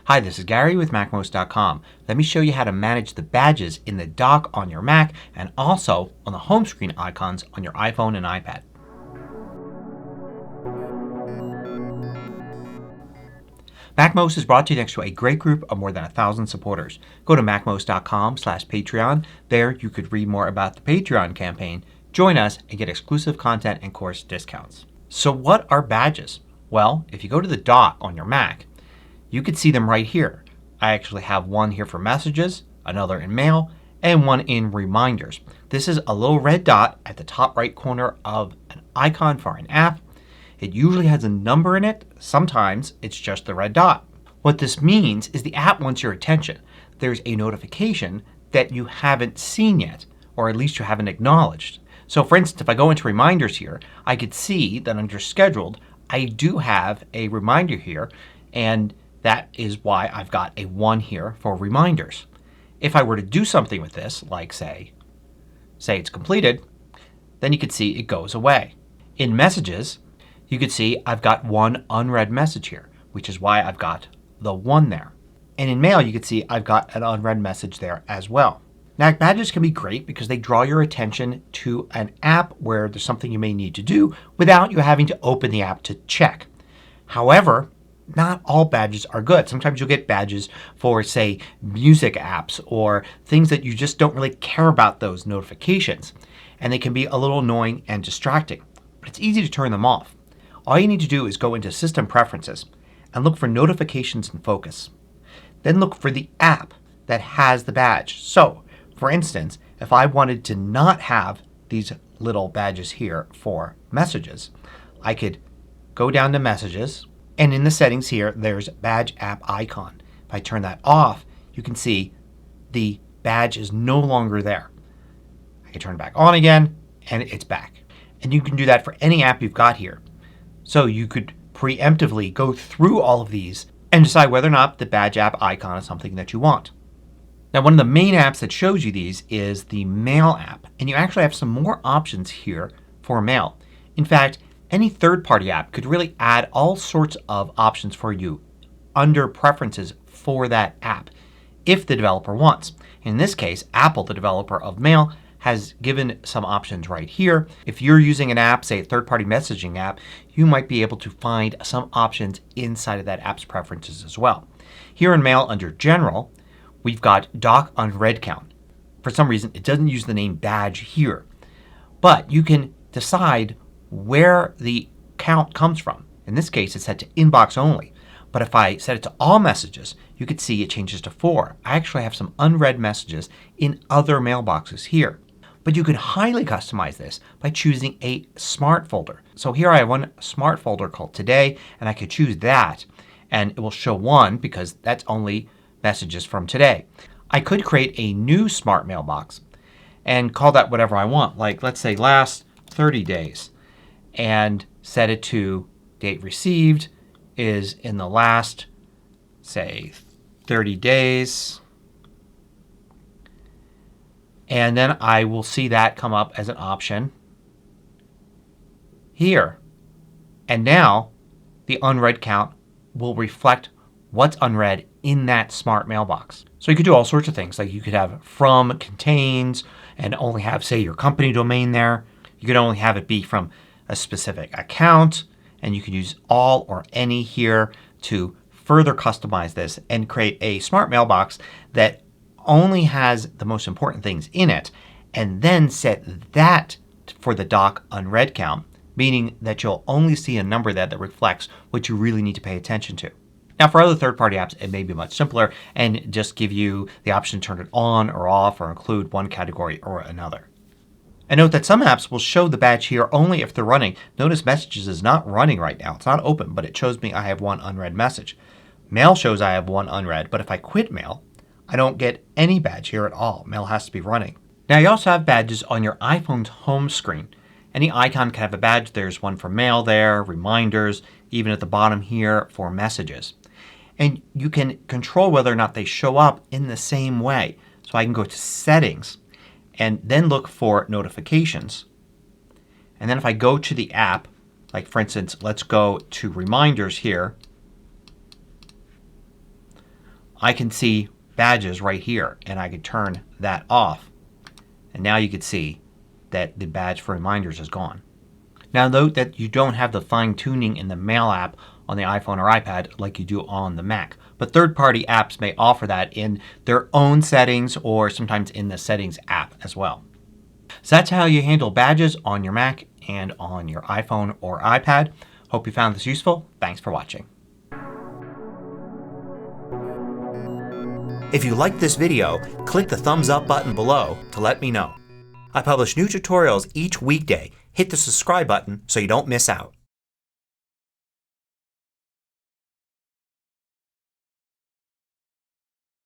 Hi, this is Gary with MACMOST.com. Let me show you how to manage the badges in the dock on your Mac and also on the home screen icons on your iPhone and iPad. MACMOST is brought to you thanks to a great group of more than 1,000 supporters. Go to MACMOST.com/Patreon. There you could read more about the Patreon campaign, join us, and get exclusive content and course discounts. So what are badges? Well, if you go to the dock on your Mac, you can see them right here. I actually have one here for messages, another in mail, and one in reminders. This is a little red dot at the top right corner of an icon for an app. It usually has a number in it. Sometimes it's just the red dot. What this means is the app wants your attention. There's a notification that you haven't seen yet, or at least you haven't acknowledged. So for instance, if I go into reminders here, I could see that under scheduled I do have a reminder here, and that is why I've got a 1 here for reminders. If I were to do something with this, like say it's completed, then you could see it goes away. In messages, you could see I've got one unread message here, which is why I've got the 1 there. And in mail you could see I've got an unread message there as well. Now badges can be great because they draw your attention to an app where there's something you may need to do without you having to open the app to check. However, not all badges are good. Sometimes you'll get badges for, say, music apps or things that you just don't really care about those notifications. And they can be a little annoying and distracting. But it's easy to turn them off. All you need to do is go into System Preferences and look for Notifications and Focus. Then look for the app that has the badge. So, for instance, if I wanted to not have these little badges here for messages, I could go down to Messages, and in the settings here there's Badge App Icon. If I turn that off, you can see the badge is no longer there. I can turn it back on again and it's back. And you can do that for any app you've got here. So you could preemptively go through all of these and decide whether or not the Badge App icon is something that you want. Now one of the main apps that shows you these is the Mail app, and you actually have some more options here for Mail. In fact, any third-party app could really add all sorts of options for you under preferences for that app if the developer wants. In this case, Apple, the developer of Mail, has given some options right here. If you're using an app, say a third-party messaging app, you might be able to find some options inside of that app's preferences as well. Here in Mail under General, we've got Dock Unread Count. For some reason it doesn't use the name badge here. But you can decide where the count comes from. In this case it's set to inbox only. But if I set it to all messages, you could see it changes to 4. I actually have some unread messages in other mailboxes here. But you can highly customize this by choosing a smart folder. So here I have one smart folder called Today, and I could choose that and it will show 1 because that's only messages from today. I could create a new smart mailbox and call that whatever I want. Like let's say last 30 days and set it to date received is in the last, say, 30 days. And then I will see that come up as an option here. And now the unread count will reflect what's unread in that smart mailbox. So you could do all sorts of things. Like you could have from, contains, and only have, say, your company domain there. You could only have it be from a specific account. And you can use all or any here to further customize this and create a smart mailbox that only has the most important things in it, and then set that for the dock unread count, meaning that you'll only see a number there that reflects what you really need to pay attention to. Now for other third-party apps it may be much simpler and just give you the option to turn it on or off or include one category or another. And note that some apps will show the badge here only if they're running. Notice Messages is not running right now. It's not open, but it shows me I have one unread message. Mail shows I have one unread, but if I quit Mail, I don't get any badge here at all. Mail has to be running. Now you also have badges on your iPhone's home screen. Any icon can have a badge. There's one for Mail there, reminders, even at the bottom here for Messages. And you can control whether or not they show up in the same way. So I can go to Settings and then look for Notifications. And then if I go to the app, like for instance let's go to Reminders here. I can see badges right here and I can turn that off. And now you can see that the badge for reminders is gone. Now note that you don't have the fine tuning in the Mail app on the iPhone or iPad like you do on the Mac. But third-party apps may offer that in their own settings or sometimes in the Settings app as well. So that's how you handle badges on your Mac and on your iPhone or iPad. Hope you found this useful. Thanks for watching. If you liked this video, click the thumbs up button below to let me know. I publish new tutorials each weekday. Hit the subscribe button so you don't miss out.